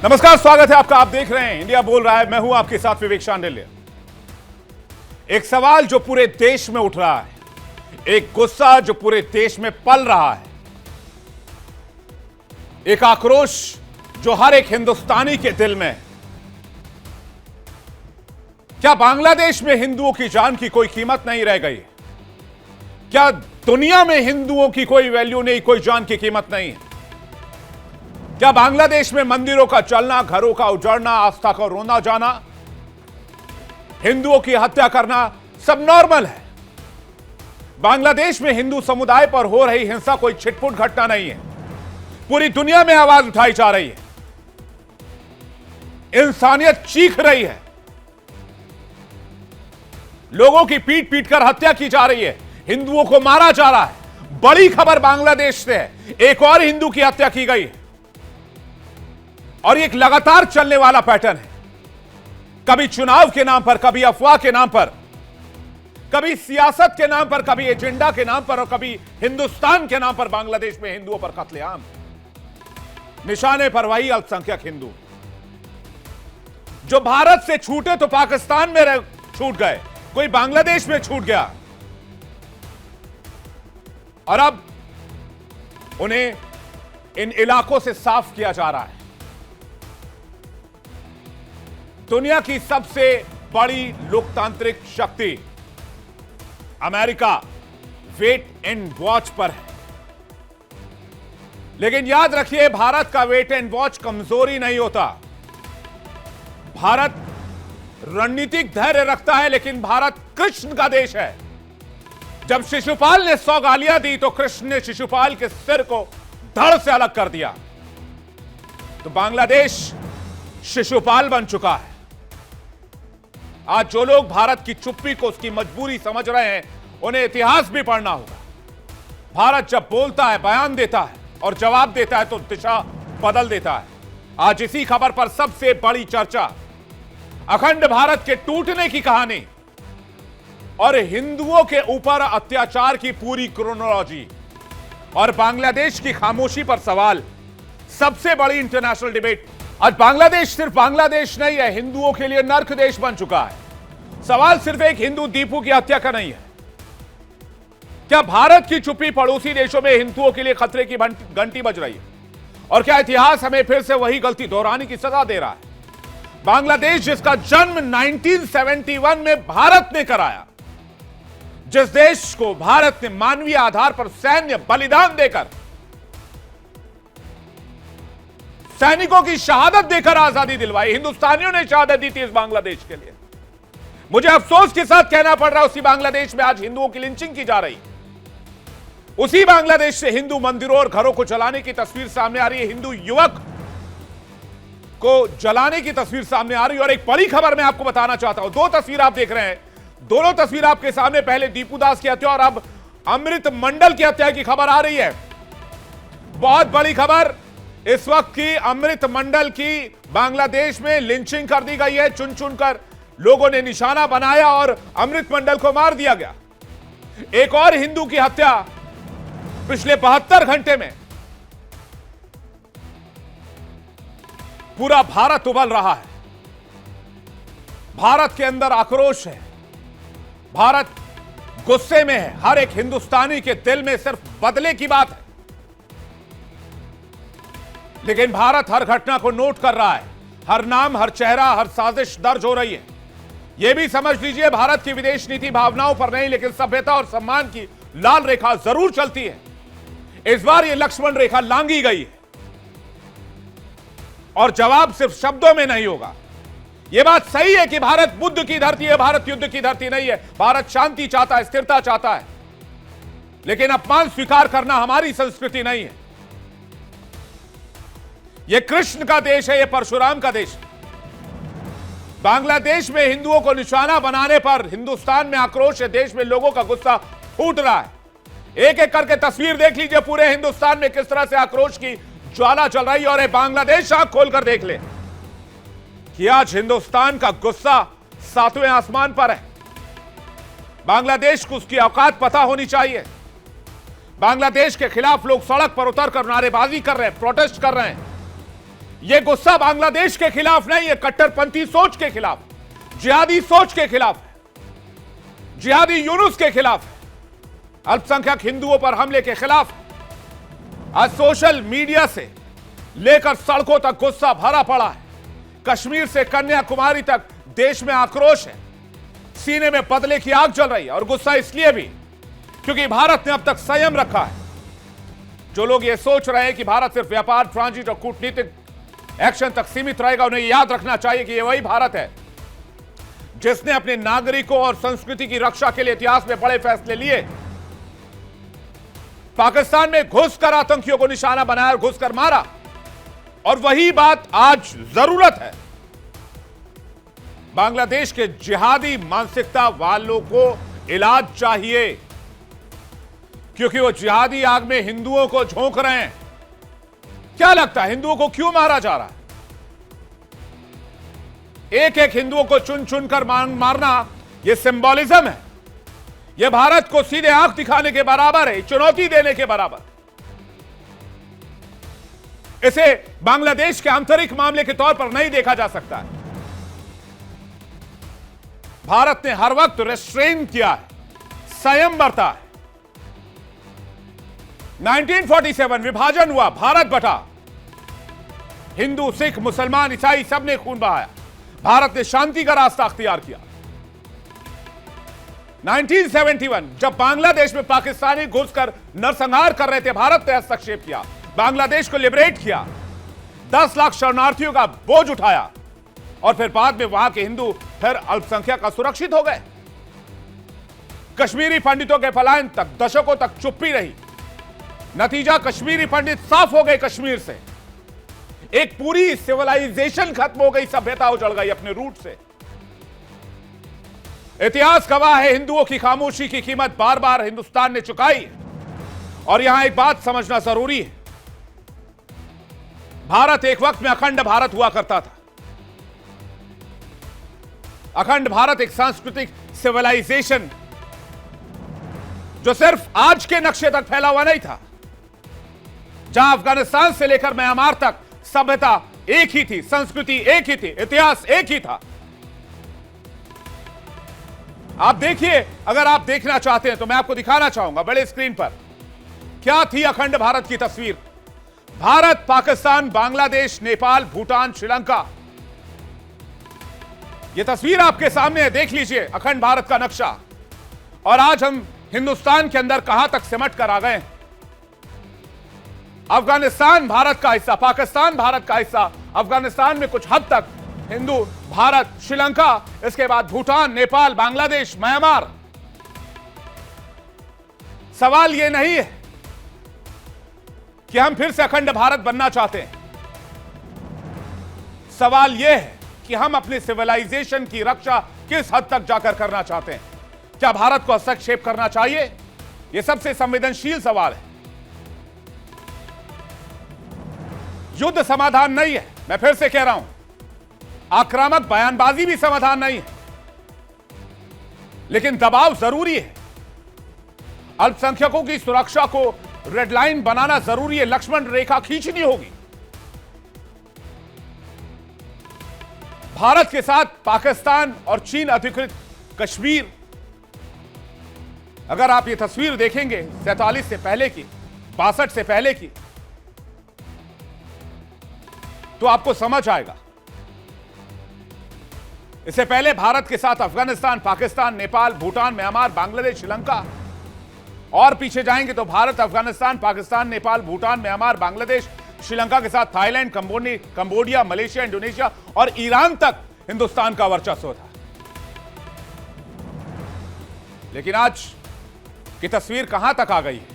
नमस्कार, स्वागत है आपका। आप देख रहे हैं इंडिया बोल रहा है। मैं हूं आपके साथ विवेक शांडिल्य। एक सवाल जो पूरे देश में उठ रहा है, एक गुस्सा जो पूरे देश में पल रहा है, एक आक्रोश जो हर एक हिंदुस्तानी के दिल में है। क्या बांग्लादेश में हिंदुओं की जान की कोई कीमत नहीं रह गई? क्या दुनिया में हिंदुओं की कोई वैल्यू नहीं, कोई जान की कीमत नहीं है? क्या बांग्लादेश में मंदिरों का चलना, घरों का उजड़ना, आस्था का रोना जाना, हिंदुओं की हत्या करना सब नॉर्मल है? बांग्लादेश में हिंदू समुदाय पर हो रही हिंसा कोई छिटपुट घटना नहीं है। पूरी दुनिया में आवाज उठाई जा रही है, इंसानियत चीख रही है, लोगों की पीट पीट कर हत्या की जा रही है, हिंदुओं को मारा जा रहा है। बड़ी खबर बांग्लादेश से है, एक और हिंदू की हत्या की गई है और एक लगातार चलने वाला पैटर्न है। कभी चुनाव के नाम पर, कभी अफवाह के नाम पर, कभी सियासत के नाम पर, कभी एजेंडा के नाम पर और कभी हिंदुस्तान के नाम पर बांग्लादेश में हिंदुओं पर कत्लेआम। निशाने पर वही अल्पसंख्यक हिंदू जो भारत से छूटे तो पाकिस्तान में छूट गए, कोई बांग्लादेश में छूट गया और अब उन्हें इन इलाकों से साफ किया जा रहा है। दुनिया की सबसे बड़ी लोकतांत्रिक शक्ति अमेरिका वेट एंड वॉच पर है, लेकिन याद रखिए, भारत का वेट एंड वॉच कमजोरी नहीं होता। भारत रणनीतिक धैर्य रखता है, लेकिन भारत कृष्ण का देश है। जब शिशुपाल ने 100 गालियां दी तो कृष्ण ने शिशुपाल के सिर को धड़ से अलग कर दिया। तो बांग्लादेश शिशुपाल बन चुका है। आज जो लोग भारत की चुप्पी को उसकी मजबूरी समझ रहे हैं, उन्हें इतिहास भी पढ़ना होगा। भारत जब बोलता है, बयान देता है और जवाब देता है तो दिशा बदल देता है। आज इसी खबर पर सबसे बड़ी चर्चा, अखंड भारत के टूटने की कहानी और हिंदुओं के ऊपर अत्याचार की पूरी क्रोनोलॉजी और बांग्लादेश की खामोशी पर सवाल। सबसे बड़ी इंटरनेशनल डिबेट। आज बांग्लादेश सिर्फ बांग्लादेश नहीं है, हिंदुओं के लिए नर्क देश बन चुका है। सवाल सिर्फ एक हिंदू दीपू की हत्या का नहीं है। क्या भारत की चुप्पी पड़ोसी देशों में हिंदुओं के लिए खतरे की घंटी बज रही है? और क्या इतिहास हमें फिर से वही गलती दोहराने की सजा दे रहा है? बांग्लादेश जिसका जन्म 1971 में भारत ने कराया, जिस देश को भारत ने मानवीय आधार पर सैन्य बलिदान देकर, सैनिकों की शहादत देकर आजादी दिलवाई, हिंदुस्तानियों ने शहादत दी थी इस बांग्लादेश के लिए। मुझे अफसोस के साथ कहना पड़ रहा है, उसी बांग्लादेश में आज हिंदुओं की लिंचिंग की जा रही। उसी बांग्लादेश से हिंदू मंदिरों और घरों को जलाने की तस्वीर सामने आ रही है, हिंदू युवक को जलाने की तस्वीर सामने आ रही है। और एक बड़ी खबर मैं आपको बताना चाहता हूं। दो तस्वीर आप देख रहे हैं, दोनों तस्वीर आपके सामने। पहले दीपू दास की हत्या और अब अमृत मंडल की हत्या की खबर आ रही है। बहुत बड़ी खबर इस वक्त की, अमृत मंडल की बांग्लादेश में लिंचिंग कर दी गई है। चुन चुनकर लोगों ने निशाना बनाया और अमृत मंडल को मार दिया गया। एक और हिंदू की हत्या पिछले 72 घंटे में। पूरा भारत उबल रहा है, भारत के अंदर आक्रोश है, भारत गुस्से में है। हर एक हिंदुस्तानी के दिल में सिर्फ बदले की बात है, लेकिन भारत हर घटना को नोट कर रहा है। हर नाम, हर चेहरा, हर साजिश दर्ज हो रही है। यह भी समझ लीजिए, भारत की विदेश नीति भावनाओं पर नहीं, लेकिन सभ्यता और सम्मान की लाल रेखा जरूर चलती है। इस बार यह लक्ष्मण रेखा लांघी गई है और जवाब सिर्फ शब्दों में नहीं होगा। यह बात सही है कि भारत बुद्ध की धरती है, भारत युद्ध की धरती नहीं है। भारत शांति चाहता है, स्थिरता चाहता है, लेकिन अपमान स्वीकार करना हमारी संस्कृति नहीं है। यह कृष्ण का देश है, यह परशुराम का देश है। बांग्लादेश में हिंदुओं को निशाना बनाने पर हिंदुस्तान में आक्रोश है, देश में लोगों का गुस्सा फूट रहा है। एक एक करके तस्वीर देख लीजिए पूरे हिंदुस्तान में किस तरह से आक्रोश की ज्वाला चल रही है। और बांग्लादेश आंख खोलकर देख ले कि आज हिंदुस्तान का गुस्सा 7वें आसमान पर है। बांग्लादेश को उसकी औकात पता होनी चाहिए। बांग्लादेश के खिलाफ लोग सड़क पर उतरकर नारेबाजी कर रहे हैं, प्रोटेस्ट कर रहे हैं। यह गुस्सा बांग्लादेश के खिलाफ नहीं है, कट्टरपंथी सोच के खिलाफ, जिहादी सोच के खिलाफ है, जिहादी यूनुस के खिलाफ है, अल्पसंख्यक हिंदुओं पर हमले के खिलाफ है। आज सोशल मीडिया से लेकर सड़कों तक गुस्सा भरा पड़ा है। कश्मीर से कन्याकुमारी तक देश में आक्रोश है, सीने में बदले की आग जल रही है। और गुस्सा इसलिए भी क्योंकि भारत ने अब तक संयम रखा है। जो लोग ये सोच रहे हैं कि भारत सिर्फ व्यापार, ट्रांजिट और कूटनीतिक एक्शन तक सीमित रहेगा, उन्हें याद रखना चाहिए कि यह वही भारत है जिसने अपने नागरिकों और संस्कृति की रक्षा के लिए इतिहास में बड़े फैसले लिए। पाकिस्तान में घुसकर आतंकियों को निशाना बनाया और घुसकर मारा। और वही बात आज जरूरत है। बांग्लादेश के जिहादी मानसिकता वालों को इलाज चाहिए, क्योंकि वो जिहादी आग में हिंदुओं को झोंक रहे हैं। क्या लगता है हिंदुओं को क्यों मारा जा रहा है? एक एक हिंदुओं को चुन चुन कर मारना यह सिंबॉलिज्म है। यह भारत को सीधे आंख दिखाने के बराबर है, चुनौती देने के बराबर। इसे बांग्लादेश के आंतरिक मामले के तौर पर नहीं देखा जा सकता है। भारत ने हर वक्त रेस्ट्रेन किया है, संयम बरता है। 1947 विभाजन हुआ, भारत बटा, हिंदू, सिख, मुसलमान, ईसाई सबने खून बहाया। भारत ने शांति का रास्ता अख्तियार किया। 1971 जब बांग्लादेश में पाकिस्तानी घुसकर नरसंहार कर रहे थे, भारत ने हस्तक्षेप किया, बांग्लादेश को लिबरेट किया, 10 लाख शरणार्थियों का बोझ उठाया। और फिर बाद में वहां के हिंदू फिर अल्पसंख्यक असुरक्षित हो गए। कश्मीरी पंडितों के पलायन तक दशकों तक चुप्पी रही। नतीजा, कश्मीरी पंडित साफ हो गए कश्मीर से। एक पूरी सिविलाइजेशन खत्म हो गई, सभ्यता उजड़ गई अपने रूट से। इतिहास गवाह है, हिंदुओं की खामोशी की कीमत बार बार हिंदुस्तान ने चुकाई। और यहां एक बात समझना जरूरी है, भारत एक वक्त में अखंड भारत हुआ करता था। अखंड भारत एक सांस्कृतिक सिविलाइजेशन जो सिर्फ आज के नक्शे तक फैला हुआ नहीं था। जहां अफगानिस्तान से लेकर म्यांमार तक सभ्यता एक ही थी, संस्कृति एक ही थी, इतिहास एक ही था। आप देखिए, अगर आप देखना चाहते हैं तो मैं आपको दिखाना चाहूंगा बड़े स्क्रीन पर क्या थी अखंड भारत की तस्वीर। भारत, पाकिस्तान, बांग्लादेश, नेपाल, भूटान, श्रीलंका। यह तस्वीर आपके सामने है, देख लीजिए अखंड भारत का नक्शा। और आज हम हिंदुस्तान के अंदर कहां तक सिमट कर आ गए हैं। अफगानिस्तान भारत का हिस्सा, पाकिस्तान भारत का हिस्सा, अफगानिस्तान में कुछ हद तक हिंदू, भारत, श्रीलंका, इसके बाद भूटान, नेपाल, बांग्लादेश, म्यांमार। सवाल यह नहीं है कि हम फिर से अखंड भारत बनना चाहते हैं। सवाल यह है कि हम अपने सिविलाइजेशन की रक्षा किस हद तक जाकर करना चाहते हैं। क्या भारत को हस्तक्षेप करना चाहिए? यह सबसे संवेदनशील सवाल है। युद्ध समाधान नहीं है, मैं फिर से कह रहा हूं। आक्रामक बयानबाजी भी समाधान नहीं है, लेकिन दबाव जरूरी है। अल्पसंख्यकों की सुरक्षा को रेड लाइन बनाना जरूरी है, लक्ष्मण रेखा खींचनी होगी। भारत के साथ पाकिस्तान और चीन अधिकृत कश्मीर, अगर आप ये तस्वीर देखेंगे 47 से पहले की, 62 से पहले की, तो आपको समझ आएगा। इससे पहले भारत के साथ अफगानिस्तान, पाकिस्तान, नेपाल, भूटान, म्यांमार, बांग्लादेश, श्रीलंका, और पीछे जाएंगे तो भारत, अफगानिस्तान, पाकिस्तान, नेपाल, भूटान, म्यांमार, बांग्लादेश, श्रीलंका के साथ थाईलैंड, कंबोडिया, मलेशिया, इंडोनेशिया और ईरान तक हिंदुस्तान का वर्चस्व था। लेकिन आज की तस्वीर कहां तक आ गई है?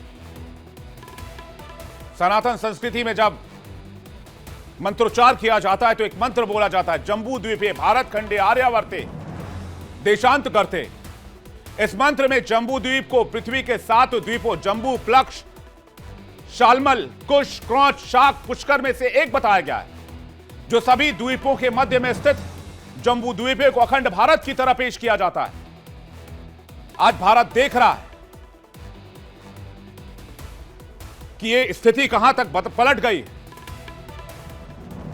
सनातन संस्कृति में जब मंत्रोच्चार किया जाता है तो एक मंत्र बोला जाता है, जम्बू द्वीपे भारत खंडे आर्यावर्ते देशांत करते। इस मंत्र में जम्बू द्वीप को पृथ्वी के 7 द्वीपों जम्बू, प्लक्ष, शालमल, कुश, क्रौच, शाक, पुष्कर में से एक बताया गया है, जो सभी द्वीपों के मध्य में स्थित जम्बू द्वीपे को अखंड भारत की तरह पेश किया जाता है। आज भारत देख रहा है कि यह स्थिति कहां तक पलट गई।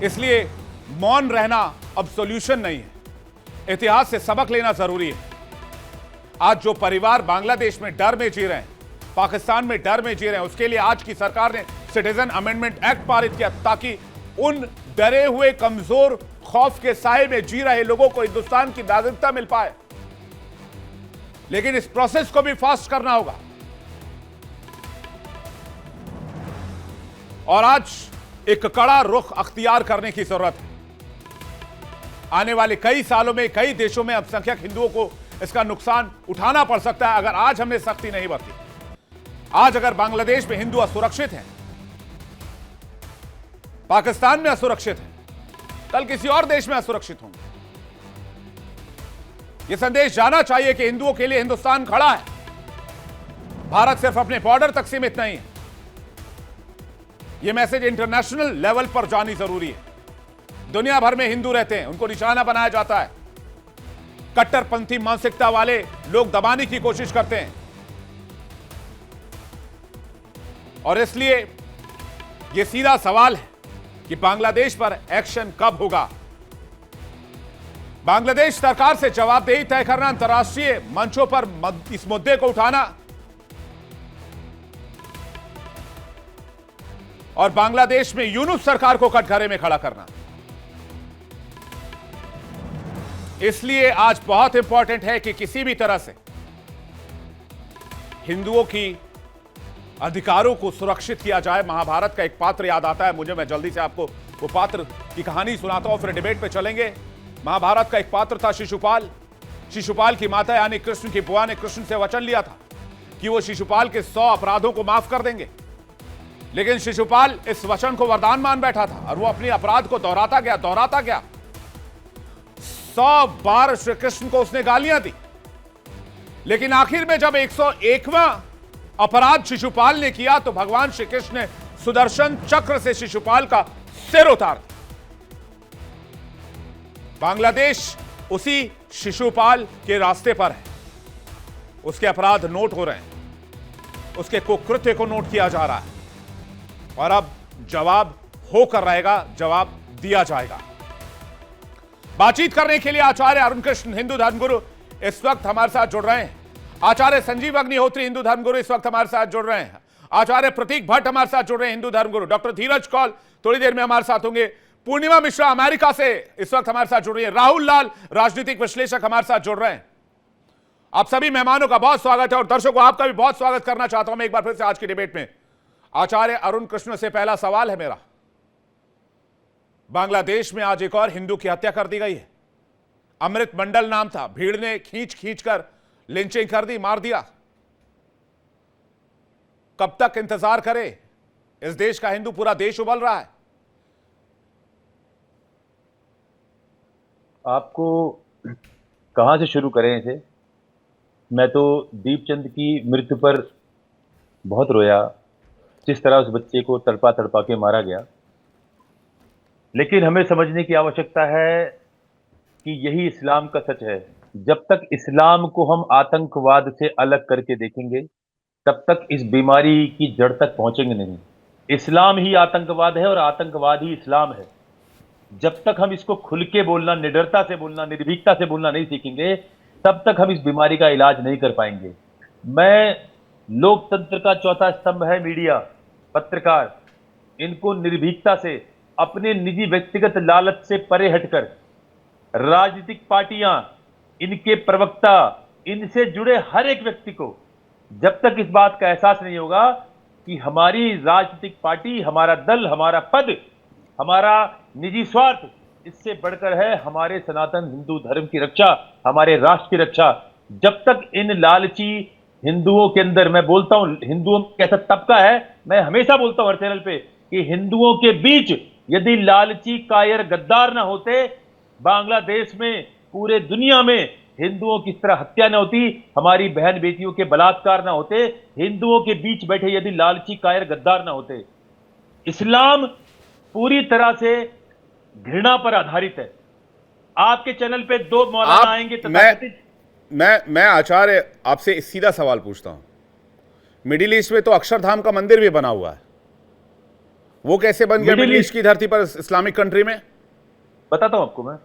इसलिए मौन रहना अब सॉल्यूशन नहीं है, इतिहास से सबक लेना जरूरी है। आज जो परिवार बांग्लादेश में डर में जी रहे हैं, पाकिस्तान में डर में जी रहे हैं, उसके लिए आज की सरकार ने सिटीजन अमेंडमेंट एक्ट पारित किया ताकि उन डरे हुए, कमजोर, खौफ के साए में जी रहे लोगों को हिंदुस्तान की नागरिकता मिल पाए। लेकिन इस प्रोसेस को भी फास्ट करना होगा। और आज एक कड़ा रुख अख्तियार करने की जरूरत है। आने वाले कई सालों में कई देशों में अल्पसंख्यक हिंदुओं को इसका नुकसान उठाना पड़ सकता है अगर आज हमने सख्ती नहीं बरती। आज अगर बांग्लादेश में हिंदू असुरक्षित हैं, पाकिस्तान में असुरक्षित हैं, कल किसी और देश में असुरक्षित होंगे। यह संदेश जाना चाहिए कि हिंदुओं के लिए हिंदुस्तान खड़ा है। भारत सिर्फ अपने बॉर्डर तक सीमित नहीं है। यह मैसेज इंटरनेशनल लेवल पर जानी जरूरी है। दुनिया भर में हिंदू रहते हैं, उनको निशाना बनाया जाता है। कट्टरपंथी मानसिकता वाले लोग दबाने की कोशिश करते हैं और इसलिए यह सीधा सवाल है कि बांग्लादेश पर एक्शन कब होगा। बांग्लादेश सरकार से जवाबदेही तय करना, अंतर्राष्ट्रीय मंचों पर इस मुद्दे को उठाना और बांग्लादेश में यूनुस सरकार को कटघरे में खड़ा करना। इसलिए आज बहुत इंपॉर्टेंट है कि किसी भी तरह से हिंदुओं की अधिकारों को सुरक्षित किया जाए। महाभारत का एक पात्र याद आता है मुझे, मैं जल्दी से आपको वो पात्र की कहानी सुनाता हूं, फिर डिबेट पे चलेंगे। महाभारत का एक पात्र था शिशुपाल। शिशुपाल की माता यानी कृष्ण की बुआ ने कृष्ण से वचन लिया था कि वो शिशुपाल के 100 अपराधों को माफ कर देंगे। लेकिन शिशुपाल इस वचन को वरदान मान बैठा था और वो अपने अपराध को दोहराता गया। 100 बार श्री कृष्ण को उसने गालियां दी, लेकिन आखिर में जब 101वां अपराध शिशुपाल ने किया तो भगवान श्री कृष्ण ने सुदर्शन चक्र से शिशुपाल का सिर उतार दिया। बांग्लादेश उसी शिशुपाल के रास्ते पर है। उसके अपराध नोट हो रहे हैं, उसके कुकृत्य को नोट किया जा रहा है और अब जवाब होकर रहेगा, जवाब दिया जाएगा। बातचीत करने के लिए आचार्य अरुण कृष्ण, हिंदू धर्मगुरु, इस वक्त हमारे साथ जुड़ रहे हैं। आचार्य संजीव अग्निहोत्री, हिंदू धर्मगुरु, इस वक्त हमारे साथ जुड़ रहे हैं। आचार्य प्रतीक भट्ट हमारे साथ जुड़ रहे हैं, हिंदू धर्मगुरु। डॉक्टर धीरज कौल थोड़ी देर में हमारे साथ होंगे। पूर्णिमा मिश्रा अमेरिका से इस वक्त हमारे साथ जुड़ रही है। राहुल लाल, राजनीतिक विश्लेषक, हमारे साथ जुड़ रहे हैं। आप सभी मेहमानों का बहुत स्वागत है और दर्शकों आपका भी बहुत स्वागत करना चाहता हूं मैं एक बार फिर से आज की डिबेट में। आचार्य अरुण कृष्ण से पहला सवाल है मेरा। बांग्लादेश में आज एक और हिंदू की हत्या कर दी गई है। अमृत मंडल नाम था, भीड़ ने खींच कर लिंचिंग कर दी, मार दिया। कब तक इंतजार करे? इस देश का हिंदू पूरा देश उबल रहा है। आपको कहां से शुरू करें इसे? मैं तो दीपचंद की मृत्यु पर बहुत रोया, जिस तरह उस बच्चे को तड़पा तड़पा के मारा गया। लेकिन हमें समझने की आवश्यकता है कि यही इस्लाम का सच है। जब तक इस्लाम को हम आतंकवाद से अलग करके देखेंगे तब तक इस बीमारी की जड़ तक पहुंचेंगे नहीं। इस्लाम ही आतंकवाद है और आतंकवाद ही इस्लाम है। जब तक हम इसको खुल के बोलना, निडरता से बोलना, निर्भीकता से बोलना नहीं सीखेंगे तब तक हम इस बीमारी का इलाज नहीं कर पाएंगे। मैं लोकतंत्र का चौथा स्तंभ है मीडिया, पत्रकार, इनको निर्भीकता से, अपने निजी व्यक्तिगत लालच से परे हटकर राजनीतिक पार्टियां, इनके प्रवक्ता, इनसे जुड़े हर एक व्यक्ति को जब तक इस बात का एहसास नहीं होगा कि हमारी राजनीतिक पार्टी, हमारा दल, हमारा पद, हमारा निजी स्वार्थ इससे बढ़कर है हमारे सनातन हिंदू धर्म की रक्षा, हमारे राष्ट्र की रक्षा, जब तक इन लालची हिंदुओं के अंदर, मैं बोलता हूं हिंदुओं में कैसा तबका है, मैं हमेशा बोलता हूं हर चैनल पे कि हिंदुओं के बीच यदि लालची कायर गद्दार ना होते, बांग्लादेश में, पूरे दुनिया में हिंदुओं की इस तरह हत्या न होती, हमारी बहन बेटियों के बलात्कार ना होते, हिंदुओं के बीच बैठे यदि लालची कायर गद्दार ना होते। इस्लाम पूरी तरह से घृणा पर आधारित है। आपके चैनल पे दो मौलाना आएंगे तो मैं आचार्य आपसे सीधा सवाल पूछता हूं। मिडिल ईस्ट में तो अक्षरधाम का मंदिर भी बना हुआ है वो कैसे बन गया मिडिल ईस्ट की धरती पर, इस्लामिक कंट्री में? बताता हूं आपको मैं।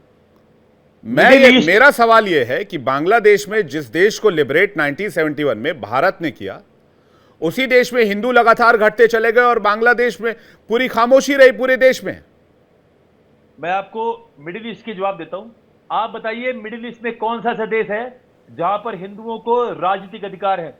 मेरा सवाल यह है कि बांग्लादेश में जिस देश को लिबरेट 1971 में भारत ने किया, उसी देश में हिंदू लगातार घटते चले गए और बांग्लादेश में पूरी खामोशी रही पूरे देश में। मैं आपको मिडिल ईस्ट की जवाब देता हूं। आप बताइए मिडिल ईस्ट में कौन सा ऐसा देश है जहां पर हिंदुओं को राजनीतिक अधिकार है,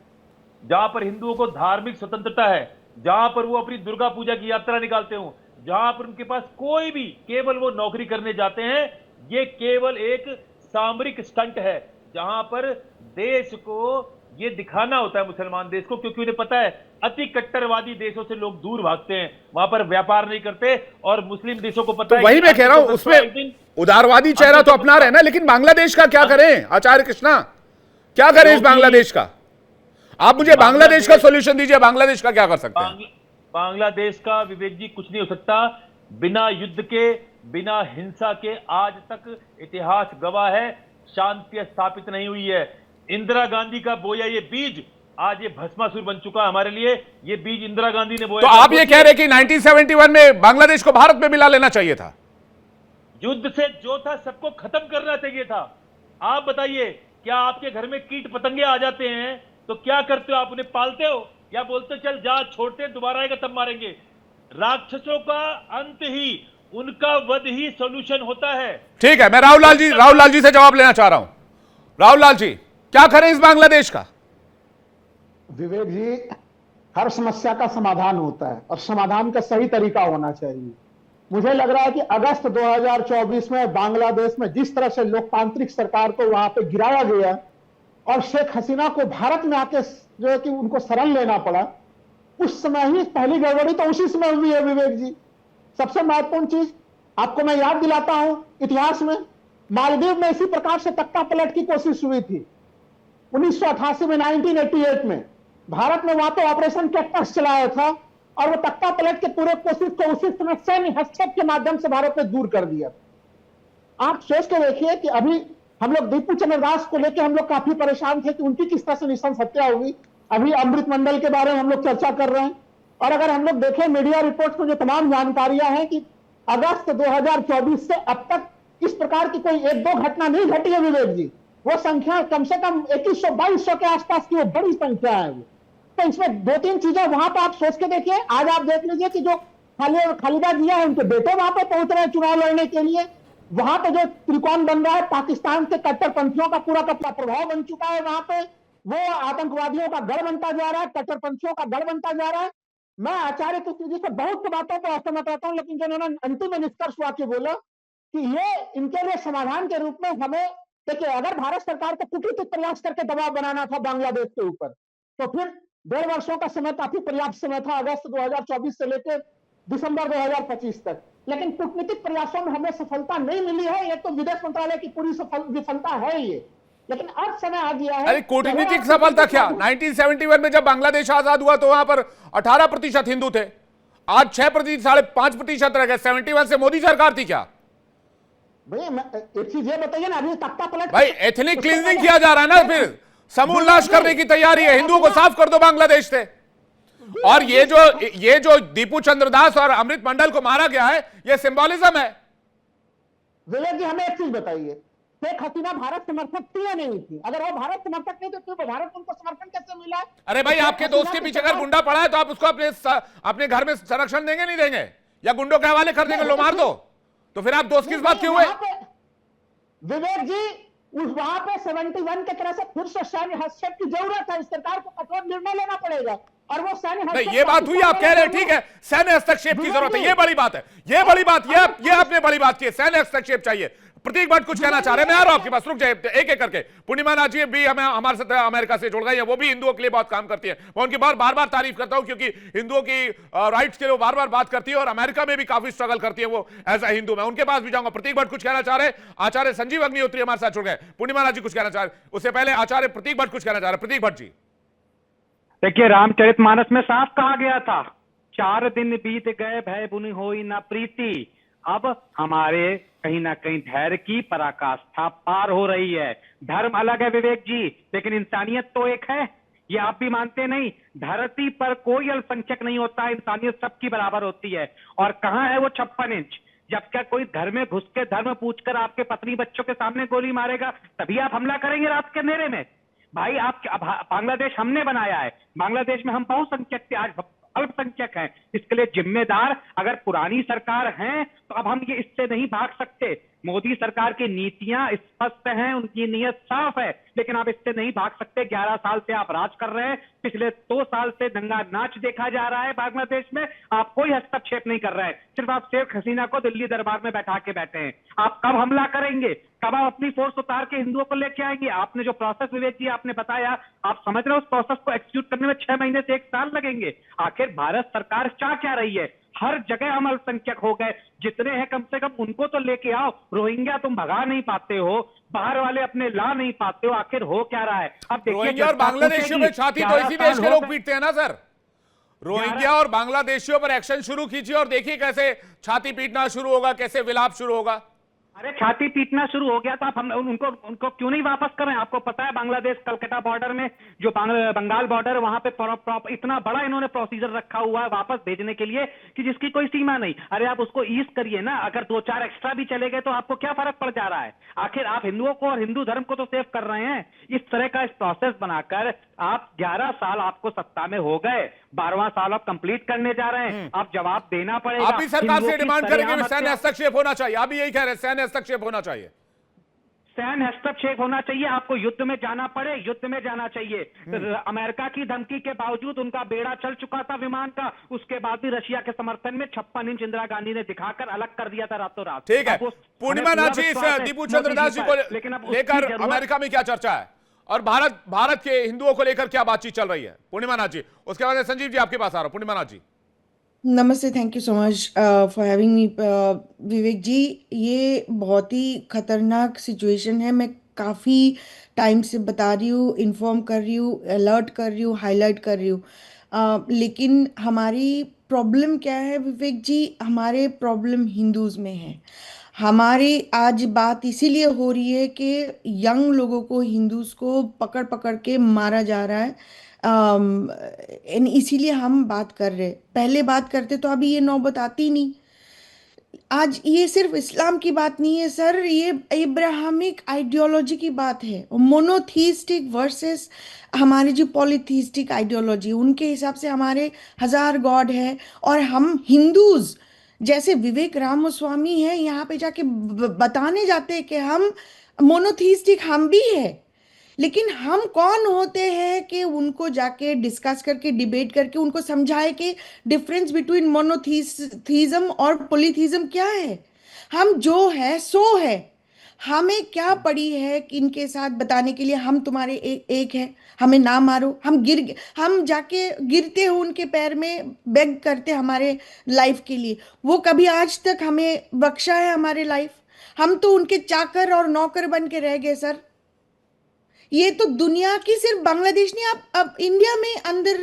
जहां पर हिंदुओं को धार्मिक स्वतंत्रता है, जहां पर वो अपनी दुर्गा पूजा की यात्रा निकालते हो, जहां पर उनके पास कोई भी, केवल वो नौकरी करने जाते हैं, ये केवल एक सामरिक स्टंट है, जहां पर देश को ये दिखाना होता है, मुसलमान देश को, क्योंकि उन्हें पता है अति कट्टरवादी देशों से लोग दूर भागते हैं, वहां पर व्यापार नहीं करते, और मुस्लिम देशों को पता तो है। वही मैं कह रहा हूं, उसमें उदारवादी चेहरा तो अपना रहे ना, लेकिन बांग्लादेश का क्या करें आचार्य कृष्णा, क्या करें इस बांग्लादेश का? आप मुझे बांग्लादेश का सॉल्यूशन दीजिए, बांग्लादेश का क्या कर सकते हैं? बांग्लादेश का विवेक जी कुछ नहीं हो सकता। बिना युद्ध के, बिना हिंसा के आज तक इतिहास गवाह है, शांति स्थापित नहीं हुई है। इंदिरा गांधी का बोया ये बीज आज ये भस्मासुर बन चुका है हमारे लिए। ये बीज इंदिरा गांधी ने बोया। तो आप ये कह रहे कि 1971 में बांग्लादेश को भारत में मिला लेना चाहिए था? युद्ध से जो था सबको खत्म करना चाहिए था। आप बताइए, क्या आपके घर में कीट पतंगे आ जाते हैं तो क्या करते हो? आप उन्हें पालते हो या बोलते हो चल जा, छोड़ते हैं, दोबारा आएगा तब मारेंगे? राक्षसों का अंत ही, उनका वध ही सॉल्यूशन होता है। ठीक है, मैं राहुल लाल जी से जवाब लेना चाह रहा हूं। राहुल लाल जी, क्या करें इस बांग्लादेश का? विवेक जी, हर समस्या का समाधान होता है और समाधान का सही तरीका होना चाहिए। मुझे लग रहा है कि अगस्त 2024 में बांग्लादेश में जिस तरह से लोकतांत्रिक सरकार को वहां पे गिराया गया और शेख हसीना को भारत में आके जो है कि उनको शरण लेना पड़ा, उस समय ही पहली गड़बड़ी तो उसी समय हुई है विवेक जी। सबसे महत्वपूर्ण चीज आपको मैं याद दिलाता हूं, इतिहास में मालदीव में इसी प्रकार से तख्ता पलट की कोशिश हुई थी 1988 में, 1988 में भारत ने वहां पे ऑपरेशन कैक्टस चलाया था और वो तख्ता पलट के पूरे कोशिश को उसी समय सैन्य हस्तक्षेप के माध्यम से भारत ने दूर कर दिया। आप सोच के देखिए कि अभी हम लोग दीपू चंद्र दास को लेकर हम लोग काफी परेशान थे कि उनकी किस तरह से निशंस हत्या होगी। अभी अमृत मंडल के बारे में हम लोग चर्चा कर रहे हैं, और अगर हम लोग देखें मीडिया रिपोर्ट्स में जो तमाम जानकारियां हैं कि अगस्त 2024 से अब तक इस प्रकार की कोई एक दो घटना नहीं घटी है विवेक जी। वो संख्या कम से कम 2100-2200 के आसपास की वो बड़ी संख्या है वो। तो इसमें दो तीन चीजें वहां पर आप सोच के देखिए। आज आप देख लीजिए कि जो खालिदा जिया है, उनके बेटे वहां पर पहुंच रहे हैं चुनाव लड़ने के लिए। वहां पे जो त्रिकोण बन रहा है, पाकिस्तान के कट्टरपंथियों का पूरा प्रभाव बन चुका है वहां पे। वो आतंकवादियों का गढ़ बनता जा रहा है, कट्टरपंथियों का गढ़ बनता जा रहा है। मैं आचार्य कृष्ण जी से बहुत सी बातों पर असहमत रहता हूं, लेकिन जो उन्होंने अंतिम में निष्कर्ष वाक्य बोला कि ये इनके लिए समाधान के रूप में हमें, देखिए अगर भारत सरकार को कूटनीतिक प्रयास करके दबाव बनाना था बांग्लादेश के ऊपर, तो फिर 1.5 वर्षों का समय काफी पर्याप्त समय था, अगस्त 2024 से लेकर दिसंबर 2025 तक। लेकिन कूटनीतिक प्रयासों में हमें सफलता नहीं मिली है, ये तो विदेश मंत्रालय की पूरी विफलता है ये। लेकिन अब समय आ गया है। अरे कूटनीतिक सफलता क्या? 1971 में जब बांग्लादेश आजाद हुआ तो वहां पर 18% हिंदू थे, आज 6%, 5.5% रह गए। 71 से मोदी सरकार थी क्या? भैया एक चीज ये बताइए ना, अभी तख्ता पलट भाई एथनिक क्लींजिंग किया जा रहा है ना, फिर समूल नाश करने की तैयारी है। हिंदुओं को साफ कर दो बांग्लादेश से। और ये जो दीपू चंद्र दास और अमृत मंडल को मारा गया है, ये सिंबॉलिज्म है। विवेक जी हमें एक चीज बताइए, शेख हसीना भारत समर्थक थी या नहीं थी? अगर वो भारत समर्थक नहीं तो भारत उनको समर्थन कैसे मिला? अरे भाई, आपके दोस्त के पीछे अगर गुंडा पड़ा है तो आप उसको अपने घर में संरक्षण देंगे नहीं देंगे, या गुंडों के हवाले कर देंगे, लो मार दो? तो फिर आप दोस्त किस बात के हुए? विवेक जी उस वहां पे 71 के तरह से फिर से सैन्य हस्तक्षेप की जरूरत है। इस सरकार को कठोर निर्णय लेना पड़ेगा और वो सैन्य हस्तक्षेप। ये बात हुई, आप कह रहे हैं ठीक है, सैन्य हस्तक्षेप की जरूरत है, ये बड़ी बात है, ये बड़ी बात, ये आपने बड़ी बात की है, सैन्य हस्तक्षेप चाहिए। प्रतीक भट्ट कुछ कहना चाह रहे हैं, मैं आ रहा हूं आपके पास, रुक जाए एक एक करके। पूर्णिमा नाजी भी हमें हमारे साथ अमेरिका से जुड़ गई है, वो भी हिंदुओं के लिए बहुत काम करती है। मैं उनकी बार बार तारीफ करता हूं क्योंकि हिंदुओं की राइट्स के लिए वो बार बार बात करती है और अमेरिका में भी काफी स्ट्रगल करती है वो एज अ हिंदू। मैं उनके पास भी जाऊंगा। प्रतीक भट्ट कुछ कहना चाह रहे हैं, आचार्य संजीव अग्निहोत्री हमारे साथ जुड़ गए। पूर्णिमा नाजी कुछ कहना चाह रहे, उससे पहले आचार्य प्रतीक भट्ट कुछ कहना चाह रहे। प्रतीक भट्ट जी, देखिए, रामचरितमानस में साफ कहा गया था, 4 दिन बीत गए भय बुनि होई ना प्रीति। अब हमारे कहीं ना कहीं धैर्य की पराकाष्ठा पार हो रही है। धर्म अलग है विवेक जी, लेकिन इंसानियत तो एक है। ये आप भी मानते नहीं? धरती पर कोई अल्पसंख्यक नहीं होता, इंसानियत सबकी बराबर होती है। और कहाँ है वो 56 इंच? जब क्या कोई घर में घुस के धर्म पूछकर आपके पत्नी बच्चों के सामने गोली मारेगा तभी आप हमला करेंगे रात के अंधेरे में? भाई आप बांग्लादेश हमने बनाया है, बांग्लादेश में हम बहुसंख्यक थे, आज अल्पसंख्यक हैं। इसके लिए जिम्मेदार अगर पुरानी सरकार है तो अब हम ये इससे नहीं भाग सकते। मोदी सरकार की नीतियां स्पष्ट हैं, उनकी नीयत साफ है, लेकिन आप इससे नहीं भाग सकते। 11 साल से आप राज कर रहे हैं, पिछले 2 साल से दंगा नाच देखा जा रहा है बांग्लादेश में, आप कोई हस्तक्षेप नहीं कर रहे हैं, सिर्फ आप शेख हसीना को दिल्ली दरबार में बैठा के बैठे हैं। आप कब हमला करेंगे, कब आप अपनी फोर्स उतार के हिंदुओं को लेके आएंगे? आपने जो प्रोसेस विवेक जी आपने बताया, आप समझ रहे हो उस प्रोसेस को एक्सिक्यूट करने में 6 महीने से 1 साल लगेंगे। आखिर भारत सरकार चाह क्या रही है? हर जगह हम अल्पसंख्यक हो गए, जितने हैं कम से कम उनको तो लेके आओ। रोहिंग्या तुम भगा नहीं पाते हो, बाहर वाले अपने ला नहीं पाते हो, आखिर हो क्या रहा है? अब देखिए, रोहिंग्या और बांग्लादेशियों में छाती तो इसी देश के लोग पीटते हैं ना सर। रोहिंग्या और बांग्लादेशियों पर एक्शन शुरू कीजिए और देखिए कैसे छाती पीटना शुरू होगा, कैसे विलाप शुरू होगा। अरे छाती पीटना शुरू हो गया तो आप हम उनको क्यों नहीं वापस कर रहे हैं? आपको पता है बांग्लादेश कलकत्ता बॉर्डर में जो बंगाल बॉर्डर, वहां पे इतना बड़ा इन्होंने प्रोसीजर रखा हुआ है वापस भेजने के लिए कि जिसकी कोई सीमा नहीं। अरे आप उसको ईज करिए ना, अगर 2-4 एक्स्ट्रा भी चले गए तो आपको क्या फर्क पड़ जा रहा है? आखिर आप हिंदुओं को और हिंदू धर्म को तो सेव कर रहे हैं। इस तरह का इस प्रोसेस बनाकर आप 11 साल आपको सत्ता में हो गए, 12वां साल आप कंप्लीट करने जा रहे हैं, आप जवाब देना पड़ेगा। आप भी सरकार से डिमांड करेंगे सैन्य हस्तक्षेप होना चाहिए, आप भी यही कह रहे हैं सैन्य हस्तक्षेप होना चाहिए। सैन्य हस्तक्षेप होना चाहिए, आपको युद्ध में जाना पड़े, युद्ध में जाना चाहिए। अमेरिका की धमकी के बावजूद उनका बेड़ा चल चुका था विमान का, उसके बाद भी रशिया के समर्थन में 56 इंच इंदिरा गांधी ने दिखाकर अलग कर दिया था रातों रात। ठीक है, पूर्णिमा नाथ जी, दीपू चंद्र दास जी को लेकर अमेरिका में क्या चर्चा है और भारत के हिंदुओं को लेकर क्या बातचीत चल रही है? पूर्णिमा नाथ जी, उसके बाद संजीव जी आपके पास आ रहा हूं। पूर्णिमा नाथ जी, नमस्ते, thank you so much for having me. Vivek ji, ये बहुत ही खतरनाक सिचुएशन है। मैं काफ़ी टाइम से बता रही हूँ, इन्फॉर्म कर रही हूँ, अलर्ट कर रही हूँ, हाईलाइट कर रही हूँ, लेकिन हमारी प्रॉब्लम क्या है विवेक जी? हमारे प्रॉब्लम हिंदूज़ में है। हमारी आज बात इसीलिए हो रही है कि यंग लोगों को, हिंदूज़ को पकड़ पकड़ के मारा जा रहा है। इसीलिए हम बात कर रहे। पहले बात करते तो अभी ये नौबत आती नहीं। आज ये सिर्फ इस्लाम की बात नहीं है सर, ये इब्राहिमिक आइडियोलॉजी की बात है। मोनोथीस्टिक वर्सेस हमारी जो पॉलीथीस्टिक आइडियोलॉजी, उनके हिसाब से हमारे 1000 गॉड है और हम हिंदूज जैसे विवेक रामस्वामी है यहाँ पे जाके बताने जाते हैं कि हम मोनोथीस्टिक हम भी है। लेकिन हम कौन होते हैं कि उनको जाके डिस्कस करके, डिबेट करके उनको समझाए कि डिफरेंस बिटवीन मोनोथीज्म और पॉलीथीज्म क्या है? हम जो है सो है। हमें क्या पड़ी है कि इनके साथ बताने के लिए हम तुम्हारे एक है, हमें ना मारो। हम जाके गिरते हो उनके पैर में, बेग करते हमारे लाइफ के लिए। वो कभी आज तक हमें बख्शा है हमारे लाइफ? हम तो उनके चाकर और नौकर बन के रह गए सर। ये तो दुनिया की, सिर्फ बांग्लादेश नहीं, आप अब इंडिया में अंदर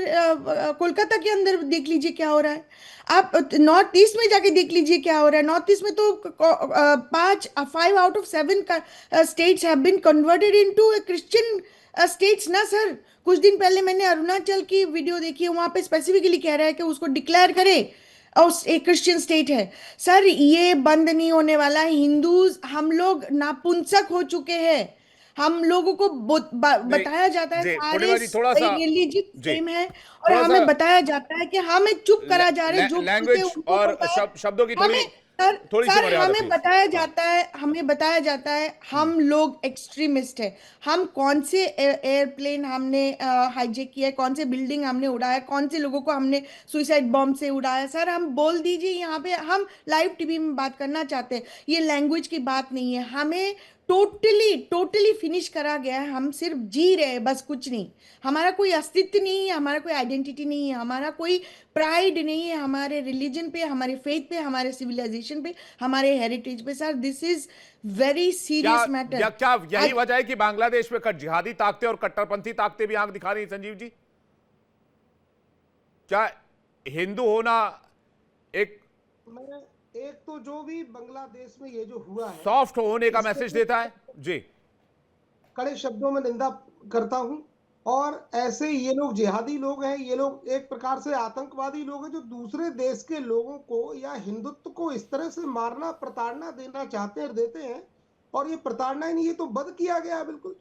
कोलकाता के अंदर देख लीजिए क्या हो रहा है। आप नॉर्थ ईस्ट में जाके देख लीजिए क्या हो रहा है। नॉर्थ ईस्ट में तो 5 out of 7 states have been converted into Christian states ना सर। कुछ दिन पहले मैंने अरुणाचल की वीडियो देखी है, वहां पे स्पेसिफिकली कह रहा है कि उसको डिक्लेयर करे और एक क्रिश्चियन स्टेट है। सर ये बंद नहीं होने वाला। हिंदूज हम लोग नापुंसक हो चुके हैं। हम लोगों को बताया जाता है सारे रिलीजियस सेम है और हमें बताया जाता है कि हमें चुप करा जा रहे जो लैंग्वेज और शब्दों की थोड़ी सर हमें बताया जाता है हम लोग एक्सट्रीमिस्ट है। हम कौन से एयरप्लेन हमने हाईजैक किया है, कौन से बिल्डिंग हमने उड़ाया, कौन से लोगों को हमने सुइसाइड बॉम्ब से उड़ाया? सर हम बोल दीजिए, यहाँ पे हम लाइव टीवी में बात करना चाहते हैं। ये लैंग्वेज की बात नहीं है, हमें टोटली फिनिश करा गया है। हम सिर्फ जी रहे हैं बस, कुछ नहीं। हमारा कोई अस्तित्व नहीं है, हमारा कोई आइडेंटिटी नहीं है, हमारा कोई प्राइड नहीं है हमारे रिलीजन पे, हमारे फेथ पे, हमारे सिविलाइजेशन पे, हमारे हेरिटेज पे। Sir this is very serious matter. क्या यही वजह है कि बांग्लादेश में जिहादी ताकतें और कट्टरपंथी ताकतें भी आंख दिखा रही हैं? संजीव जी, क्या हिंदू होना एक तो जो भी बांग्लादेश में ये जो हुआ है, सॉफ्ट होने का मैसेज देता है? जी, कड़े शब्दों में निंदा करता हूं। और ऐसे ये लोग जिहादी लोग हैं, ये लोग एक प्रकार से आतंकवादी लोग हैं जो दूसरे देश के लोगों को या हिंदुत्व को इस तरह से मारना, प्रताड़ना देना चाहते हैं और देते हैं। और ये प्रताड़ना ही नहीं, ये तो बद किया गया है बिल्कुल।